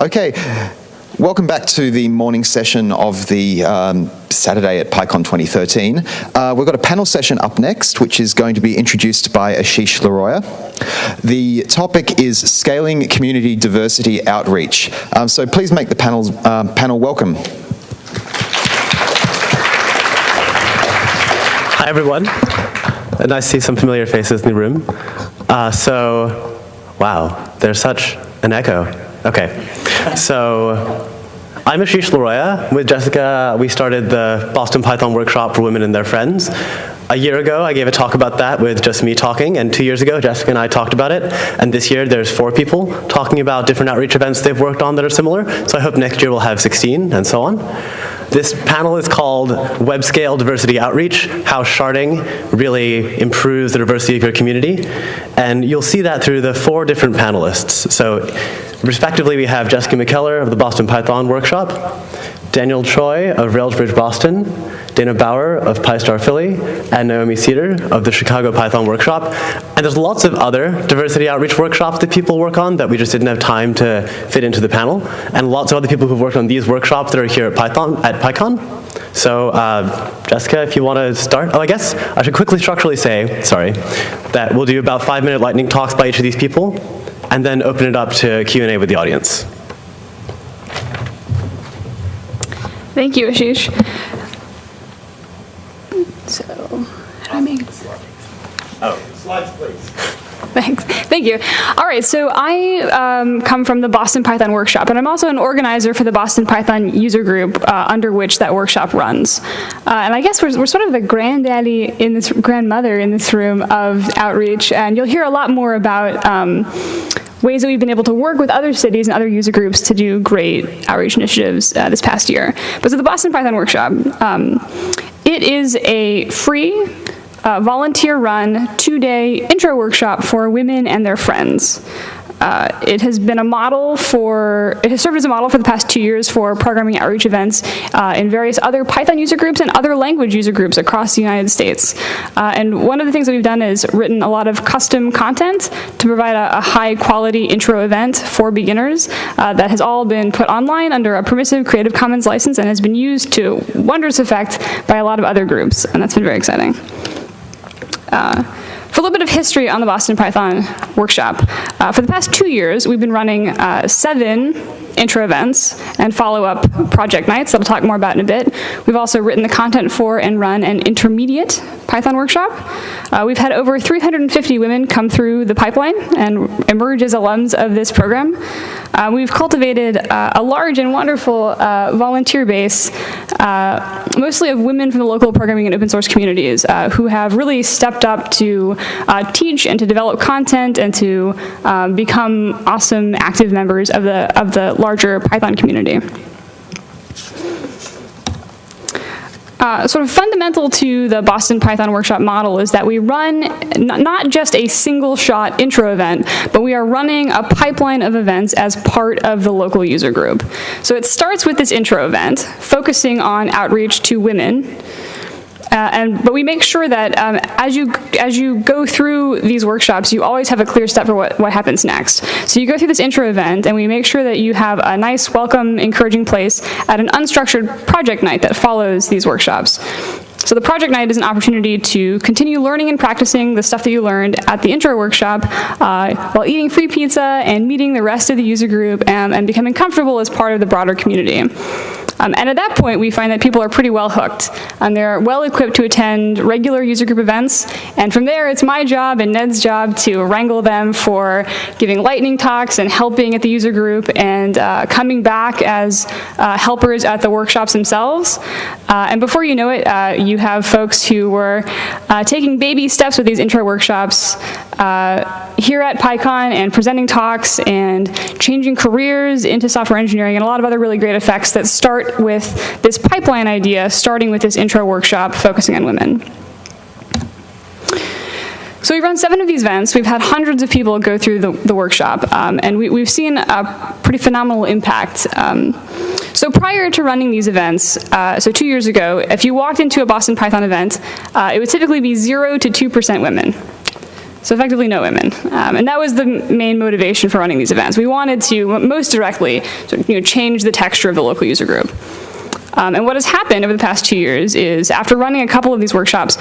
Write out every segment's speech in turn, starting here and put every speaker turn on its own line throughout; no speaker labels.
Okay, welcome back to the morning session of the Saturday at PyCon 2013. We've got a panel session up next, which is going to be introduced by Ashish Laroya. The topic is scaling community diversity outreach. So please make the panel welcome.
Hi, everyone. Nice to see some familiar faces in the room. Wow, there's such an echo. Okay, so I'm Ashish Laroya. With Jessica, we started the Boston Python Workshop for Women and Their Friends. A year ago, I gave a talk about that with just me talking, and 2 years ago, Jessica and I talked about it. And this year, there's 4 people talking about different outreach events they've worked on that are similar. So I hope next year we'll have 16, and so on. This panel is called Web Scale Diversity Outreach, How Sharding Really Improves the Diversity of Your Community. And you'll see that through the 4 different panelists. So respectively, we have Jessica McKellar of the Boston Python Workshop, Daniel Choi of Railsbridge Boston, Dana Bauer of PyStar Philly, and Naomi Cedar of the Chicago Python Workshop. And there's lots of other diversity outreach workshops that people work on that we just didn't have time to fit into the panel, and lots of other people who've worked on these workshops that are here at PyCon. So Jessica, if you want to start. Oh, I guess I should quickly structurally say, that we'll do about 5-minute lightning talks by each of these people, and then open it up to Q&A with the audience.
Thank you, Ashish. So, how do I make it?
Slides, please.
Thanks. Thank you. All right, so I come from the Boston Python Workshop, and I'm also an organizer for the Boston Python user group under which that workshop runs. And I guess we're sort of the grandmother in this room of outreach, and you'll hear a lot more about ways that we've been able to work with other cities and other user groups to do great outreach initiatives this past year. But so the Boston Python Workshop, it is a free, volunteer-run, 2-day intro workshop for women and their friends. It has served as a model for the past 2 years for programming outreach events in various other Python user groups and other language user groups across the United States. And one of the things that we've done is written a lot of custom content to provide a high-quality intro event for beginners that has all been put online under a permissive Creative Commons license and has been used to wondrous effect by a lot of other groups, and that's been very exciting. For a little bit of history on the Boston Python Workshop, for the past 2 years, we've been running 7 intro events and follow-up project nights that I'll talk more about in a bit. We've also written the content for and run an intermediate Python workshop. We've had over 350 women come through the pipeline and emerge as alums of this program. We've cultivated a large and wonderful volunteer base, mostly of women from the local programming and open source communities who have really stepped up to teach and to develop content and to become awesome active members of the larger Python community. Sort of fundamental to the Boston Python Workshop model is that we run not just a single-shot intro event, but we are running a pipeline of events as part of the local user group. So it starts with this intro event, focusing on outreach to women. But we make sure that as you go through these workshops, you always have a clear step for what happens next. So you go through this intro event, and we make sure that you have a nice, welcome, encouraging place at an unstructured project night that follows these workshops. So the project night is an opportunity to continue learning and practicing the stuff that you learned at the intro workshop while eating free pizza and meeting the rest of the user group and becoming comfortable as part of the broader community. And at that point, we find that people are pretty well hooked. They're well equipped to attend regular user group events. And from there, it's my job and Ned's job to wrangle them for giving lightning talks and helping at the user group and coming back as helpers at the workshops themselves. And before you know it, you have folks who were taking baby steps with these intro workshops here at PyCon and presenting talks and changing careers into software engineering and a lot of other really great effects that start with this pipeline idea, starting with this intro workshop focusing on women. So we've run 7 of these events. We've had hundreds of people go through the workshop, and we've seen a pretty phenomenal impact. So prior to running these events, so 2 years ago, if you walked into a Boston Python event, it would typically be 0 to 2% women. So effectively no women. And that was the main motivation for running these events. We wanted to most directly change the texture of the local user group. And what has happened over the past 2 years is after running a couple of these workshops,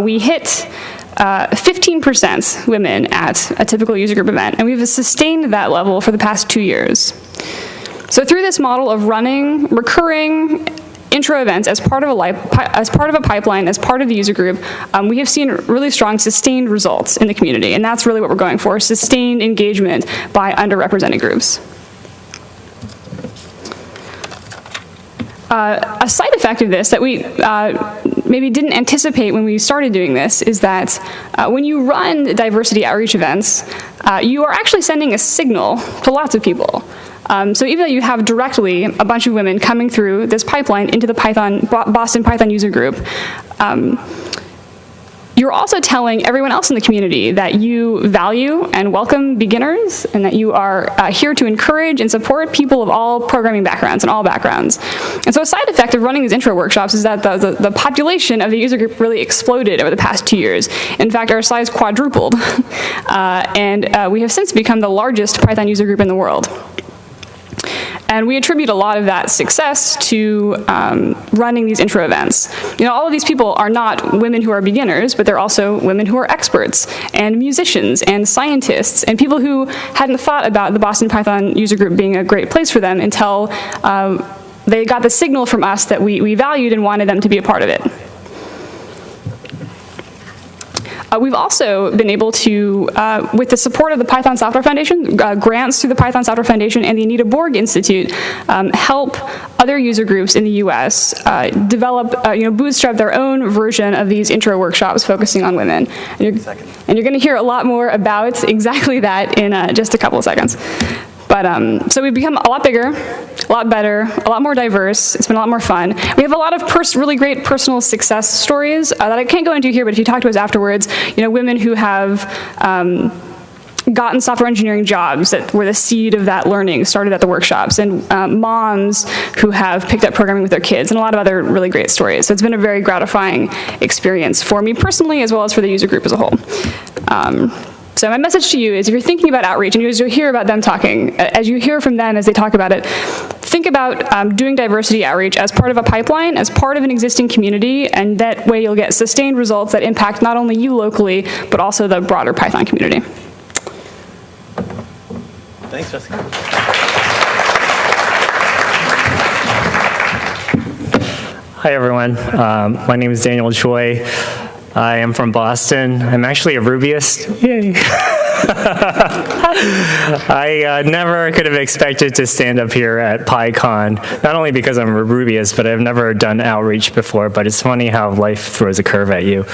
we hit 15% women at a typical user group event, and we've sustained that level for the past 2 years. So through this model of running recurring intro events as part of a pipeline, as part of the user group, we have seen really strong sustained results in the community, and that's really what we're going for, sustained engagement by underrepresented groups. A side effect of this that we maybe didn't anticipate when we started doing this is that when you run diversity outreach events, you are actually sending a signal to lots of people. So even though you have directly a bunch of women coming through this pipeline into the Boston Python user group, you're also telling everyone else in the community that you value and welcome beginners and that you are here to encourage and support people of all programming backgrounds and all backgrounds. And so a side effect of running these intro workshops is that the population of the user group really exploded over the past 2 years. In fact, our size quadrupled. And we have since become the largest Python user group in the world. And we attribute a lot of that success to running these intro events. All of these people are not women who are beginners, but they're also women who are experts, and musicians, and scientists, and people who hadn't thought about the Boston Python user group being a great place for them until they got the signal from us that we valued and wanted them to be a part of it. We've also been able to, with the support of the Python Software Foundation, grants through the Python Software Foundation and the Anita Borg Institute, help other user groups in the US develop, bootstrap their own version of these intro workshops focusing on women. And you're going to hear a lot more about exactly that in just a couple of seconds. But so we've become a lot bigger, a lot better, a lot more diverse. It's been a lot more fun. We have a lot of really great personal success stories that I can't go into here, but if you talk to us afterwards, women who have gotten software engineering jobs that were the seed of that learning started at the workshops, and moms who have picked up programming with their kids, and a lot of other really great stories. So it's been a very gratifying experience for me personally, as well as for the user group as a whole. So my message to you is if you're thinking about outreach and as you hear about them talking, as you hear from them as they talk about it, think about doing diversity outreach as part of a pipeline, as part of an existing community, and that way you'll get sustained results that impact not only you locally, but also the broader Python community.
Thanks, Jessica.
Hi, everyone. My name is Daniel Choi. I am from Boston. I'm actually a Rubyist. Yay. I never could have expected to stand up here at PyCon, not only because I'm a Rubyist, but I've never done outreach before, but it's funny how life throws a curve at you.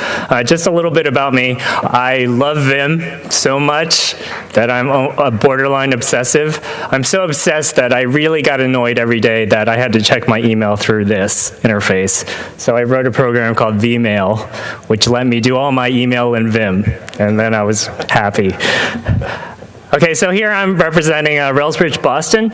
Just a little bit about me. I love Vim so much that I'm a borderline obsessive. I'm so obsessed that I really got annoyed every day that I had to check my email through this interface. So I wrote a program called Vmail, which let me do all my email in Vim, and then I was happy. Okay, so here I'm representing Railsbridge Boston.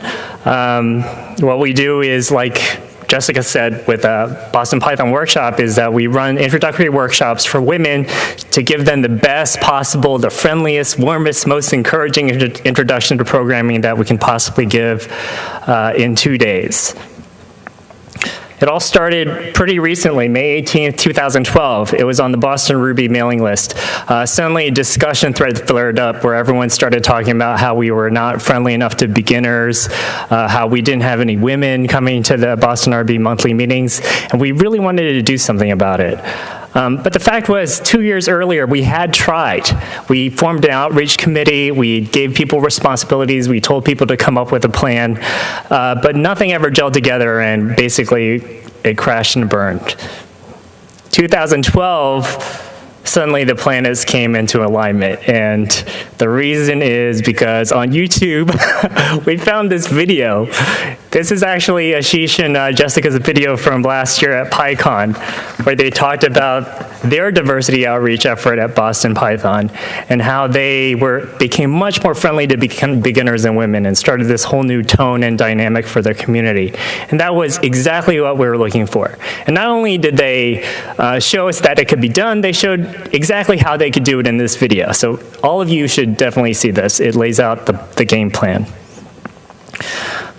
What we do is, like Jessica said with Boston Python Workshop, is that we run introductory workshops for women to give them the best possible, the friendliest, warmest, most encouraging introduction to programming that we can possibly give in 2 days. It all started pretty recently, May 18th, 2012. It was on the Boston Ruby mailing list. Suddenly a discussion thread flared up where everyone started talking about how we were not friendly enough to beginners, how we didn't have any women coming to the Boston RB monthly meetings, and we really wanted to do something about it. But the fact was, 2 years earlier, we had tried. We formed an outreach committee, we gave people responsibilities, we told people to come up with a plan, but nothing ever gelled together, and basically it crashed and burned. 2012, suddenly the planets came into alignment, and the reason is because on YouTube, we found this video. This is actually Ashish and Jessica's video from last year at PyCon, where they talked about their diversity outreach effort at Boston Python and how they became much more friendly to beginners and women and started this whole new tone and dynamic for their community. And that was exactly what we were looking for. And not only did they show us that it could be done, they showed exactly how they could do it in this video. So all of you should definitely see this. It lays out the game plan.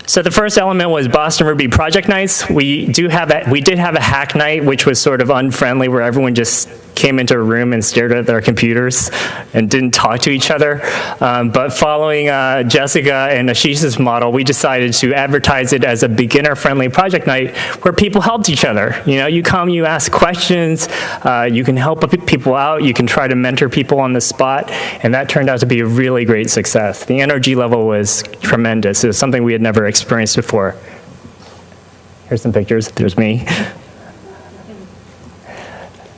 So the first element was Boston Ruby Project Nights. We did have a hack night, which was sort of unfriendly, where everyone just came into a room and stared at their computers and didn't talk to each other. But following Jessica and Ashish's model, we decided to advertise it as a beginner-friendly project night where people helped each other. You know, you come, you ask questions, you can help people out, you can try to mentor people on the spot, and that turned out to be a really great success. The energy level was tremendous. It was something we had never experienced before. Here's some pictures. There's me.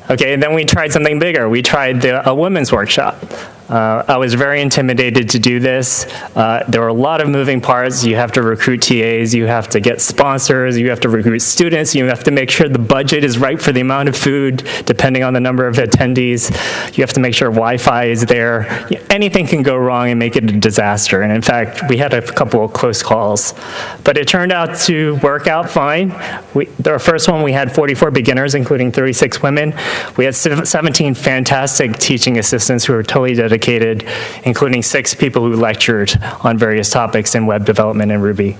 Okay, and then we tried something bigger. We tried a women's workshop. I was very intimidated to do this. There were a lot of moving parts. You have to recruit TAs, you have to get sponsors, you have to recruit students, you have to make sure the budget is right for the amount of food, depending on the number of attendees. You have to make sure Wi-Fi is there. Anything can go wrong and make it a disaster. And in fact, we had a couple of close calls. But it turned out to work out fine. Our first one, we had 44 beginners, including 36 women. We had 17 fantastic teaching assistants who were totally dedicated, including 6 people who lectured on various topics in web development and Ruby.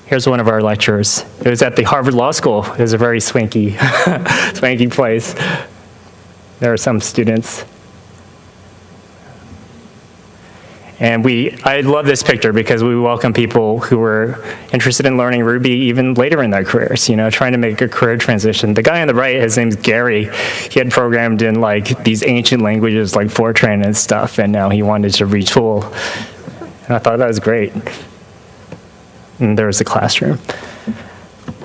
Here's one of our lecturers. It was at the Harvard Law School. It was a very swanky, swanky place. There are some students. And I love this picture because we welcome people who were interested in learning Ruby even later in their careers, you know, trying to make a career transition. The guy on the right, his name's Gary. He had programmed in like these ancient languages like Fortran and stuff, and now he wanted to retool. And I thought that was great. And there was the classroom.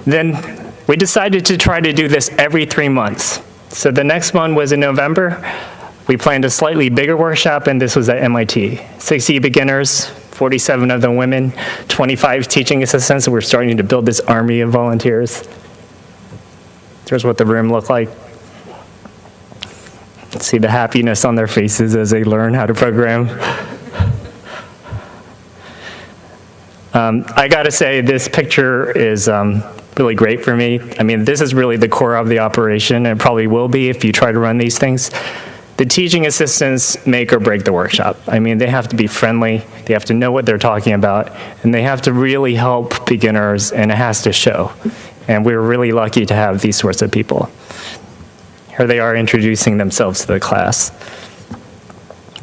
Then we decided to try to do this every 3 months. So the next one was in November. We planned a slightly bigger workshop, and this was at MIT. 60 beginners, 47 of them women, 25 teaching assistants, and we're starting to build this army of volunteers. Here's what the room looked like. See the happiness on their faces as they learn how to program. I gotta say, this picture is really great for me. I mean, this is really the core of the operation, and it probably will be if you try to run these things. The teaching assistants make or break the workshop. I mean, they have to be friendly, they have to know what they're talking about, and they have to really help beginners, and it has to show. And we're really lucky to have these sorts of people. Here they are introducing themselves to the class.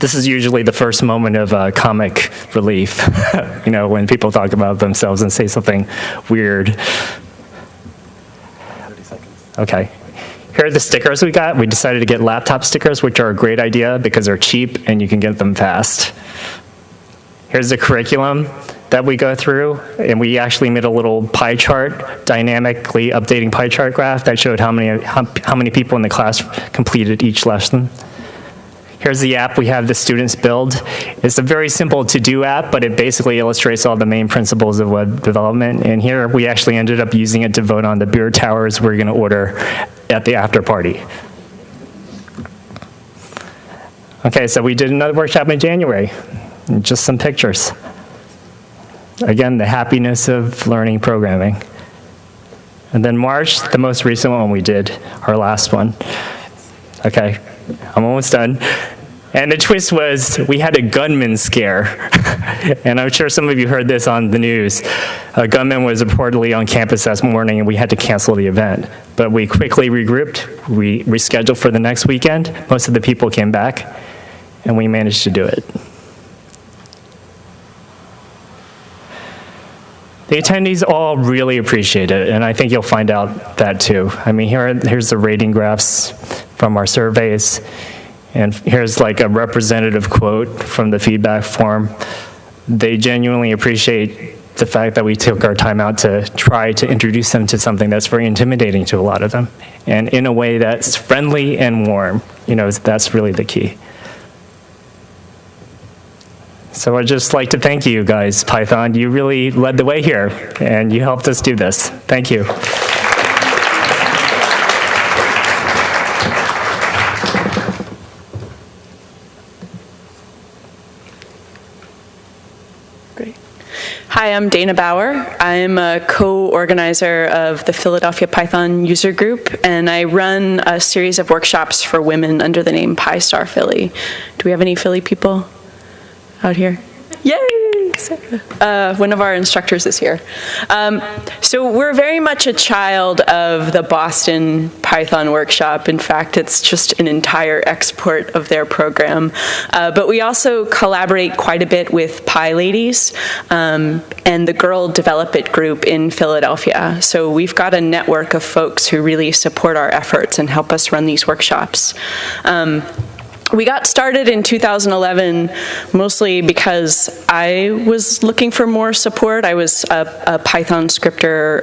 This is usually the first moment of comic relief, you know, when people talk about themselves and say something weird.
30 seconds.
Okay. Here are the stickers we got. We decided to get laptop stickers, which are a great idea because they're cheap and you can get them fast. Here's the curriculum that we go through, and we actually made a little pie chart, dynamically updating pie chart graph that showed how many people in the class completed each lesson. Here's the app we have the students build. It's a very simple to-do app, but it basically illustrates all the main principles of web development. And here we actually ended up using it to vote on the beer towers we're going to order at the after party. Okay, so we did another workshop in January. Just some pictures. Again, the happiness of learning programming. And then March, the most recent one we did, our last one. Okay, I'm almost done. And the twist was we had a gunman scare. And I'm sure some of you heard this on the news. A gunman was reportedly on campus that morning and we had to cancel the event. But we quickly regrouped, we rescheduled for the next weekend. Most of the people came back and we managed to do it. The attendees all really appreciate it, and I think you'll find out that too. I mean, here's the rating graphs from our surveys, and here's like a representative quote from the feedback form. They genuinely appreciate the fact that we took our time out to try to introduce them to something that's very intimidating to a lot of them, and in a way that's friendly and warm. You know, that's really the key. So I'd just like to thank you guys, Python. You really led the way here, and you helped us do this. Thank you.
Hi, I'm Dana Bauer. I'm a co-organizer of the Philadelphia Python user group, and I run a series of workshops for women under the name PyStar Philly. Do we have any Philly people out here? Yay! One of our instructors is here. So we're very much a child of the Boston Python workshop. In fact, it's just an entire export of their program. But we also collaborate quite a bit with PyLadies and the Girl Develop It group in Philadelphia. So we've got a network of folks who really support our efforts and help us run these workshops. We got started in 2011 mostly because I was looking for more support. I was a Python scripter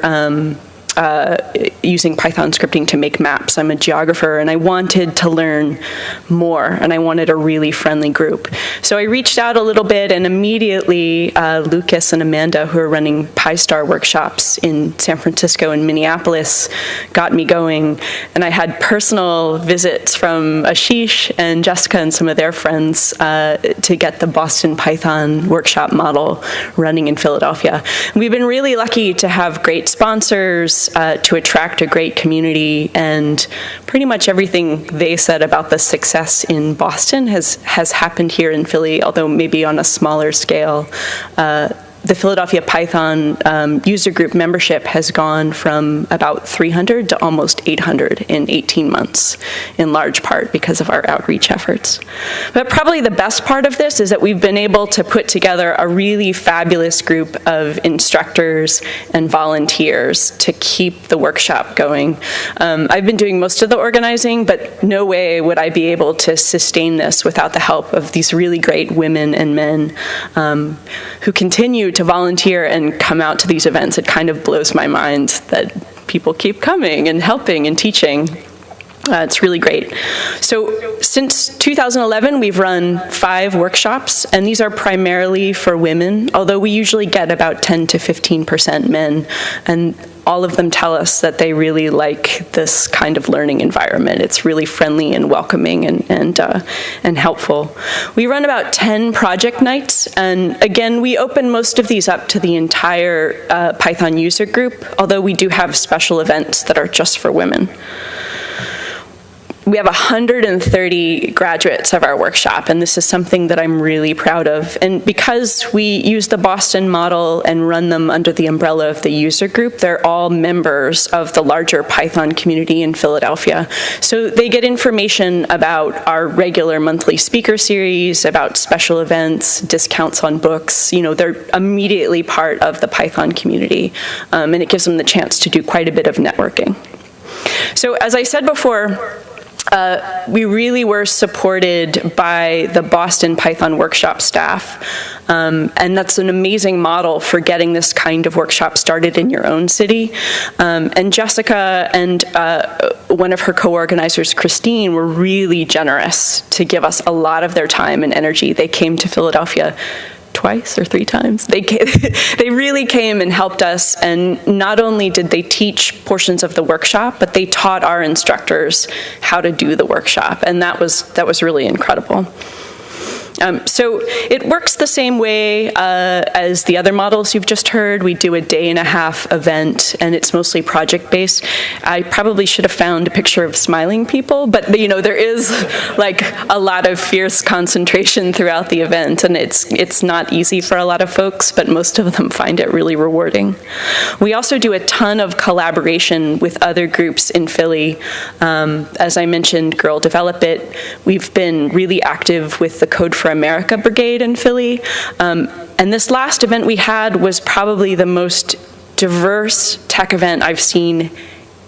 using Python scripting to make maps. I'm a geographer, and I wanted to learn more, and I wanted a really friendly group. So I reached out a little bit, and immediately Lucas and Amanda, who are running PyStar workshops in San Francisco and Minneapolis, got me going. And I had personal visits from Ashish and Jessica and some of their friends to get the Boston Python workshop model running in Philadelphia. We've been really lucky to have great sponsors, to attract a great community, and pretty much everything they said about the success in Boston has happened here in Philly, although maybe on a smaller scale. The Philadelphia Python user group membership has gone from about 300 to almost 800 in 18 months, in large part because of our outreach efforts. But probably the best part of this is that we've been able to put together a really fabulous group of instructors and volunteers to keep the workshop going. I've been doing most of the organizing, but no way would I be able to sustain this without the help of these really great women and men who continue to volunteer and come out to these events. It kind of blows my mind that people keep coming and helping and teaching. It's really great. So since 2011, we've run 5 workshops, and these are primarily for women, although we usually get about 10 to 15% men, and all of them tell us that they really like this kind of learning environment. It's really friendly and welcoming and helpful. We run about 10 project nights, and again, we open most of these up to the entire Python user group, although we do have special events that are just for women. We have 130 graduates of our workshop, and this is something that I'm really proud of. And because we use the Boston model and run them under the umbrella of the user group, they're all members of the larger Python community in Philadelphia. So they get information about our regular monthly speaker series, about special events, discounts on books. You know, they're immediately part of the Python community, and it gives them the chance to do quite a bit of networking. So as I said before, we really were supported by the Boston Python workshop staff, and that's an amazing model for getting this kind of workshop started in your own city. And Jessica and one of her co-organizers, Christine, were really generous to give us a lot of their time and energy. They came to Philadelphia twice or 3 times. They really came and helped us, and not only did they teach portions of the workshop, but they taught our instructors how to do the workshop, and that was really incredible. So it works the same way as the other models you've just heard. We do a day-and-a-half event, and it's mostly project-based. I probably should have found a picture of smiling people, but you know, there is like a lot of fierce concentration throughout the event, and it's not easy for a lot of folks, but most of them find it really rewarding. We also do a ton of collaboration with other groups in Philly. As I mentioned, Girl Develop It. We've been really active with the Code for America Brigade in Philly. And this last event we had was probably the most diverse tech event I've seen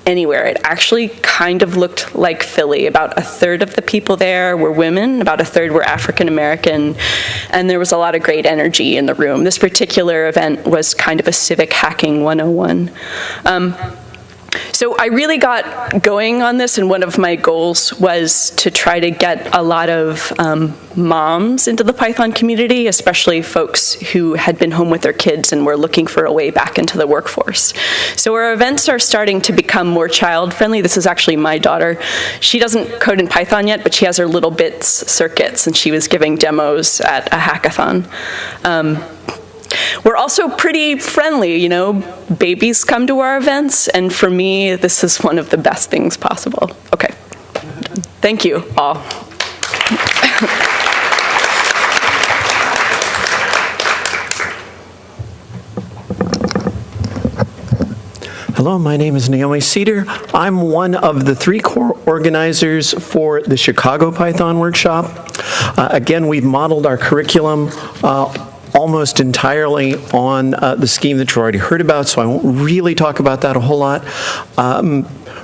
anywhere. It actually kind of looked like Philly. About 1/3 of the people there were women, about 1/3 were African American, and there was a lot of great energy in the room. This particular event was kind of a civic hacking 101. So I really got going on this, and one of my goals was to try to get a lot of moms into the Python community, especially folks who had been home with their kids and were looking for a way back into the workforce. So our events are starting to become more child-friendly. This is actually my daughter. She doesn't code in Python yet, but she has her little bits circuits, and she was giving demos at a hackathon. we're also pretty friendly, you know. Babies come to our events, and for me, this is one of the best things possible. Okay. Thank you all.
Hello, my name is Naomi Cedar. I'm one of the 3 core organizers for the Chicago Python Workshop. Again, we've modeled our curriculum almost entirely on the scheme that you already heard about, so I won't really talk about that a whole lot.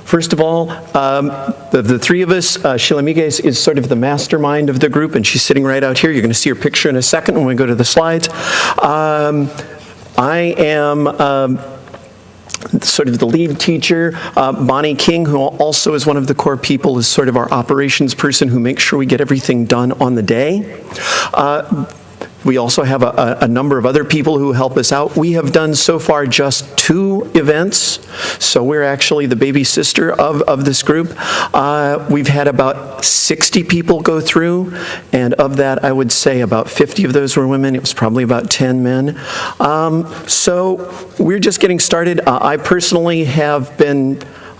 First of all, the 3 of us, Sheila Miguez is sort of the mastermind of the group, and she's sitting right out here. You're going to see her picture in a second when we go to the slides. I am sort of the lead teacher. Bonnie King, who also is one of the core people, is sort of our operations person who makes sure we get everything done on the day. We also have a number of other people who help us out. We have done so far just 2 events, so we're actually the baby sister of this group. We've had about 60 people go through, and of that, I would say about 50 of those were women. It was probably about 10 men. So we're just getting started. I personally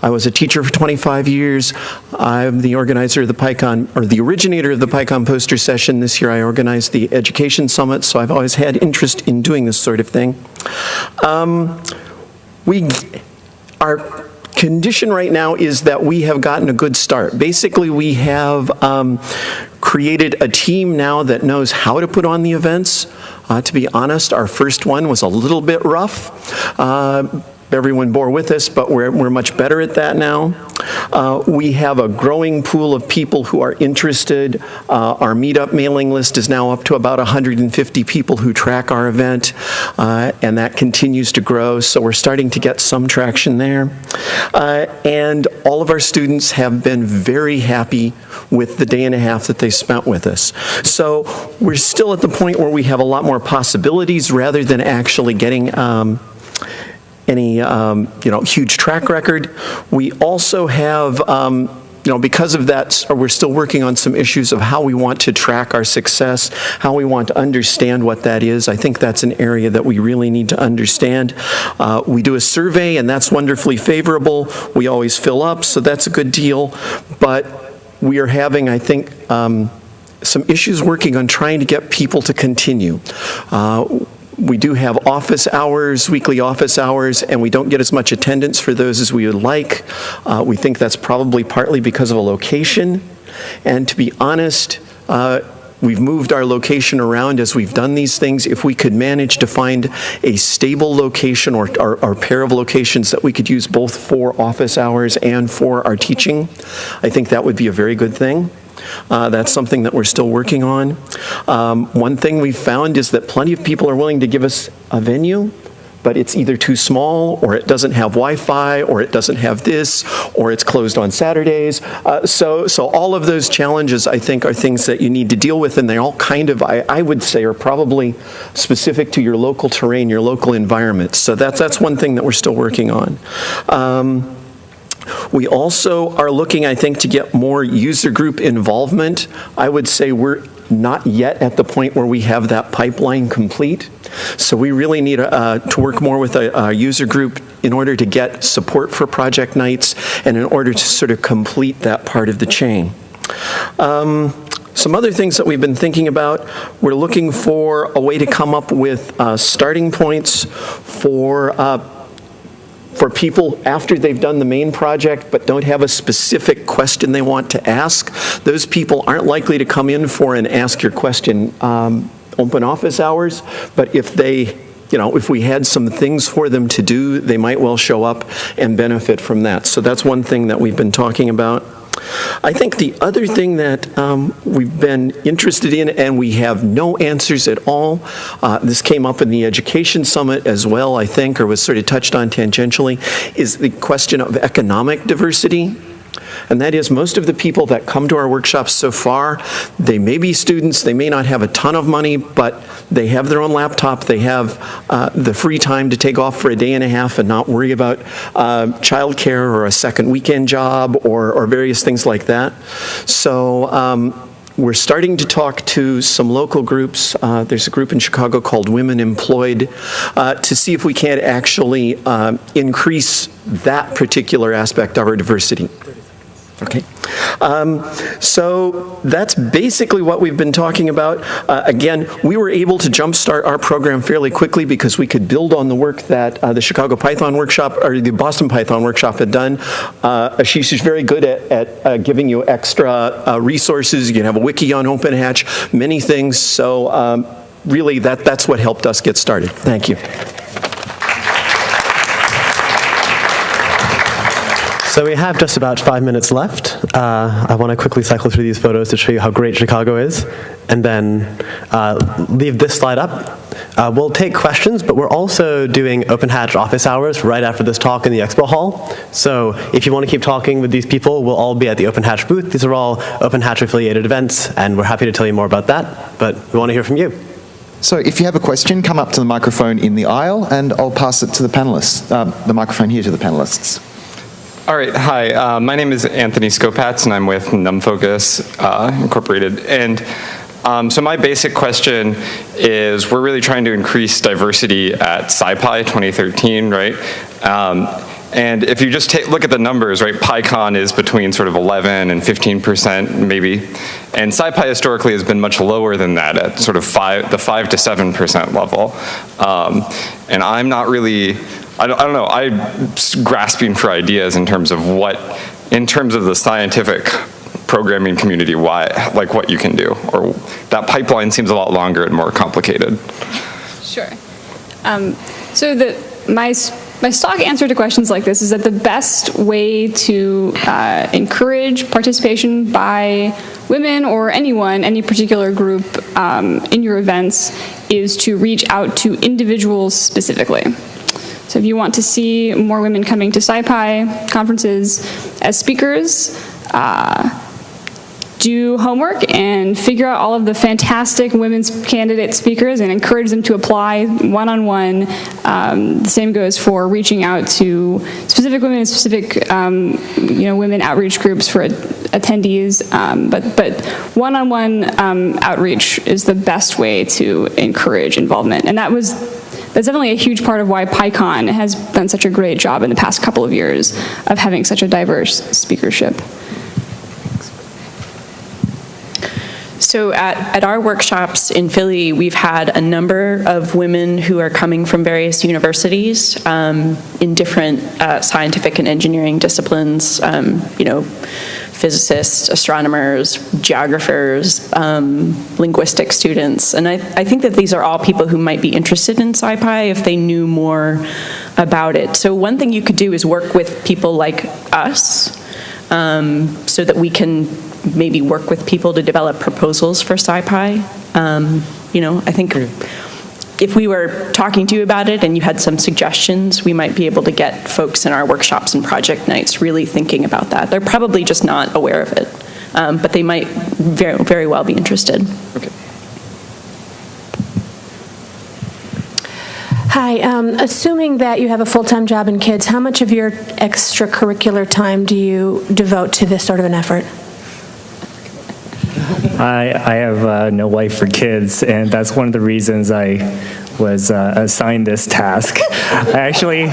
I was a teacher for 25 years. I'm the organizer of the PyCon, or the originator of the PyCon poster session. This year I organized the Education Summit, so I've always had interest in doing this sort of thing. Our condition right now is that we have gotten a good start. Basically, we have created a team now that knows how to put on the events. To be honest, our first one was a little bit rough. Everyone bore with us, but we're much better at that now. We have a growing pool of people who are interested. Our meetup mailing list is now up to about 150 people who track our event, and that continues to grow, so we're starting to get some traction there. And all of our students have been very happy with the day and a half that they spent with us. So we're still at the point where we have a lot more possibilities rather than actually getting any huge track record. We also have, because of that, we're still working on some issues of how we want to track our success, how we want to understand what that is. I think that's an area that we really need to understand. We do a survey, and that's wonderfully favorable. We always fill up, so that's a good deal. But we are having, I think, some issues working on trying to get people to continue. We do have office hours, weekly office hours, and we don't get as much attendance for those as we would like. We think that's probably partly because of a location. And to be honest, we've moved our location around as we've done these things. If we could manage to find a stable location or pair of locations that we could use both for office hours and for our teaching, I think that would be a very good thing. That's something that we're still working on. One thing we've found is that plenty of people are willing to give us a venue, but it's either too small, or it doesn't have Wi-Fi, or it doesn't have this, or it's closed on Saturdays. So all of those challenges, I think, are things that you need to deal with, and they all kind of, I would say, are probably specific to your local terrain, your local environment. So that's one thing that we're still working on. We also are looking, I think, to get more user group involvement. I would say we're not yet at the point where we have that pipeline complete. So we really need to work more with a user group in order to get support for project nights and in order to sort of complete that part of the chain. Some other things that we've been thinking about, we're looking for a way to come up with starting points for people after they've done the main project but don't have a specific question they want to ask. Those people aren't likely to come in for an ask your question open office hours, but if we had some things for them to do, they might well show up and benefit from that. So that's one thing that we've been talking about. I think the other thing that we've been interested in, and we have no answers at all, this came up in the Education Summit as well, I think, or was sort of touched on tangentially, is the question of economic diversity. And that is, most of the people that come to our workshops so far, they may be students, they may not have a ton of money, but they have their own laptop, they have the free time to take off for a day and a half and not worry about childcare or a second weekend job or various things like that. So We're starting to talk to some local groups. There's a group in Chicago called Women Employed to see if we can't actually increase that particular aspect of our diversity. Okay. So that's basically what we've been talking about. Again, we were able to jumpstart our program fairly quickly because we could build on the work that the Chicago Python Workshop or the Boston Python Workshop had done. Ashish is very good at giving you extra resources. You can have a wiki on OpenHatch, many things. So really, that's what helped us get started. Thank you.
So we have just about 5 minutes left. I want to quickly cycle through these photos to show you how great Chicago is, and then leave this slide up. We'll take questions, but we're also doing OpenHatch office hours right after this talk in the expo hall. So if you want to keep talking with these people, we'll all be at the OpenHatch booth. These are all OpenHatch affiliated events, and we're happy to tell you more about that, but we want to hear from you.
So if you have a question, come up to the microphone in the aisle, and I'll pass it to the panelists, the microphone here to the panelists.
All right, hi, my name is Anthony Skopatz, and I'm with NumFocus Incorporated. And so my basic question is, we're really trying to increase diversity at SciPy 2013, right? And if you just look at the numbers, right, PyCon is between sort of 11 and 15% maybe, and SciPy historically has been much lower than that at sort of the 5 to 7% level. And I'm not really, I don't know, I'm grasping for ideas in terms of the scientific programming community, what you can do, or that pipeline seems a lot longer and more complicated.
Sure. So my stock answer to questions like this is that the best way to encourage participation by women or anyone, any particular group in your events, is to reach out to individuals specifically. So if you want to see more women coming to SciPy conferences as speakers, do homework and figure out all of the fantastic women's candidate speakers and encourage them to apply one-on-one. The same goes for reaching out to specific women and specific women outreach groups for attendees. But one-on-one outreach is the best way to encourage involvement. And that's definitely a huge part of why PyCon has done such a great job in the past couple of years of having such a diverse speakership.
So at our workshops in Philly, we've had a number of women who are coming from various universities in different scientific and engineering disciplines, physicists, astronomers, geographers, linguistic students. And I think that these are all people who might be interested in SciPy if they knew more about it. So one thing you could do is work with people like us so that we can maybe work with people to develop proposals for SciPy. I think if we were talking to you about it and you had some suggestions, we might be able to get folks in our workshops and project nights really thinking about that. They're probably just not aware of it, but they might very, very well be interested.
Okay.
Hi, assuming that you have a full-time job and kids, how much of your extracurricular time do you devote to this sort of an effort?
I have no wife or kids, and that's one of the reasons I was assigned this task. I actually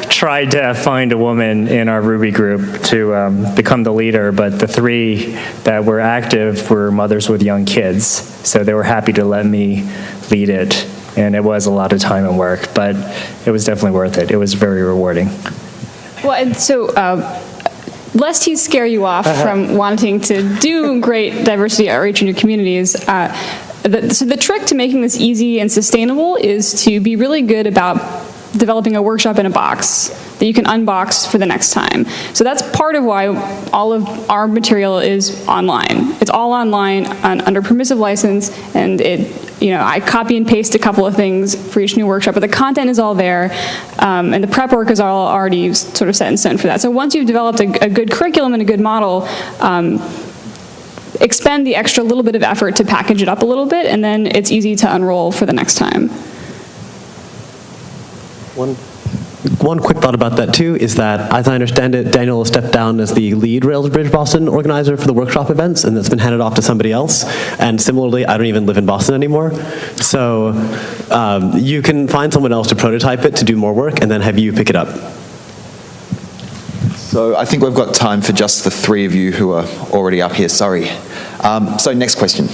tried to find a woman in our Ruby group to become the leader, but the 3 that were active were mothers with young kids, so they were happy to let me lead it, and it was a lot of time and work, but it was definitely worth it. It was very rewarding.
Well, and so lest he scare you off from wanting to do great diversity outreach in your communities, so the trick to making this easy and sustainable is to be really good about developing a workshop in a box that you can unbox for the next time. So that's part of why all of our material is online. It's all online under permissive license, and I copy and paste a couple of things for each new workshop, but the content is all there, and the prep work is all already sort of set in stone for that. So once you've developed a good curriculum and a good model, expend the extra little bit of effort to package it up a little bit, and then it's easy to unroll for the next time.
One quick thought about that too is that, as I understand it, Daniel stepped down as the lead Rails Bridge Boston organizer for the workshop events, and that's been handed off to somebody else. And similarly, I don't even live in Boston anymore. So you can find someone else to prototype it, to do more work, and then have you pick it up.
So I think we've got time for just the three of you who are already up here, sorry. So next question.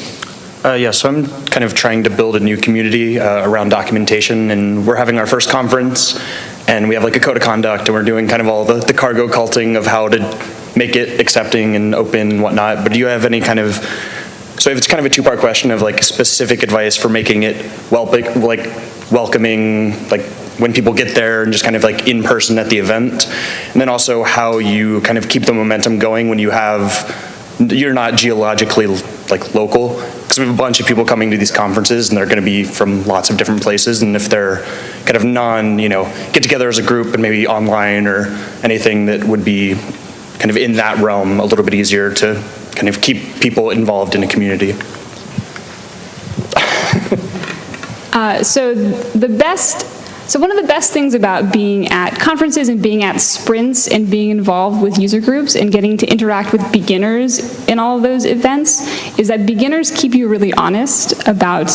Yeah, so I'm kind of trying to build a new community around documentation, and we're having our first conference, and we have like a code of conduct, and we're doing kind of all the cargo culting of how to make it accepting and open and whatnot. But do you have any kind of, so if it's kind of a two-part question of like specific advice for making it welcoming, like when people get there and just kind of like in person at the event, and then also how you kind of keep the momentum going when you're not geologically like local, because we have a bunch of people coming to these conferences and they're going to be from lots of different places, and if they're kind of get together as a group and maybe online or anything that would be kind of in that realm, a little bit easier to kind of keep people involved in a community.
So one of the best things about being at conferences and being at sprints and being involved with user groups and getting to interact with beginners in all of those events is that beginners keep you really honest about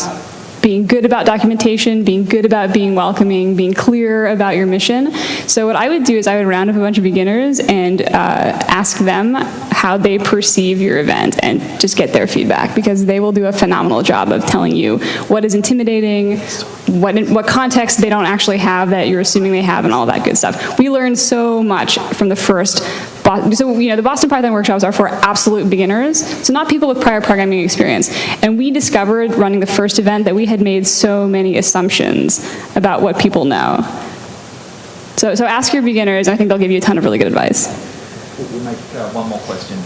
being good about documentation, being good about being welcoming, being clear about your mission. So what I would do is I would round up a bunch of beginners and ask them how they perceive your event and just get their feedback, because they will do a phenomenal job of telling you what is intimidating, what context they don't actually have that you're assuming they have, and all that good stuff. We learned so much from the first. So, the Boston Python workshops are for absolute beginners, so not people with prior programming experience. And we discovered running the first event that we had made so many assumptions about what people know. So ask your beginners, and I think they'll give you a ton of really good advice.
We'll make one more question.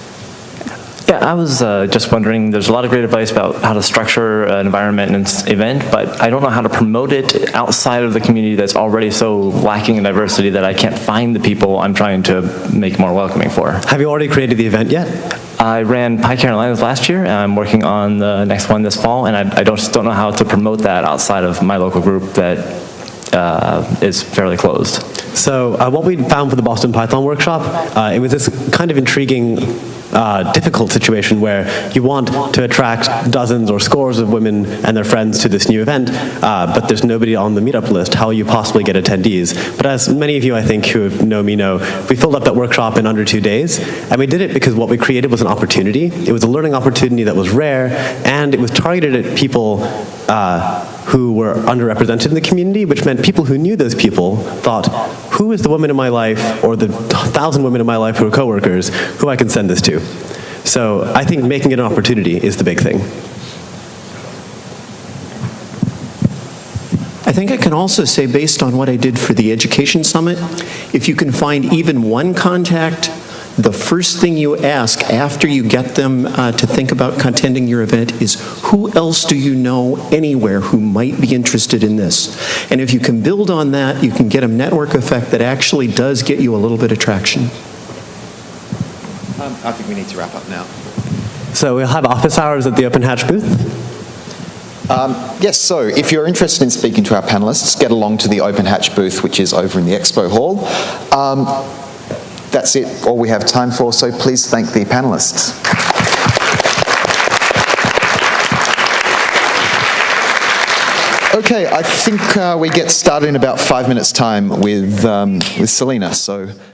Yeah, I was just wondering, there's a lot of great advice about how to structure an environment and an event, but I don't know how to promote it outside of the community that's already so lacking in diversity that I can't find the people I'm trying to make more welcoming for.
Have you already created the event yet?
I ran PyCarolinas last year, and I'm working on the next one this fall, and I just don't know how to promote that outside of my local group that is fairly closed.
So what we found for the Boston Python workshop, it was this kind of intriguing, difficult situation where you want to attract dozens or scores of women and their friends to this new event, but there's nobody on the meetup list. How will you possibly get attendees? But as many of you, I think, who know me know, we filled up that workshop in under 2 days, and we did it because what we created was an opportunity. It was a learning opportunity that was rare, and it was targeted at people who were underrepresented in the community, which meant people who knew those people thought, who is the woman in my life, or the 1,000 women in my life who are coworkers, who I can send this to? So I think making it an opportunity is the big thing.
I think I can also say, based on what I did for the Education Summit, if you can find even one contact, the first thing you ask after you get them to think about attending your event is, who else do you know anywhere who might be interested in this? And if you can build on that, you can get a network effect that actually does get you a little bit of traction.
I think we need to wrap up now.
So we'll have office hours at the Open Hatch booth?
Yes, so if you're interested in speaking to our panelists, get along to the Open Hatch booth, which is over in the Expo Hall. That's it, all we have time for, so please thank the panelists. Okay, I think we get started in about 5 minutes' time with Selena. So.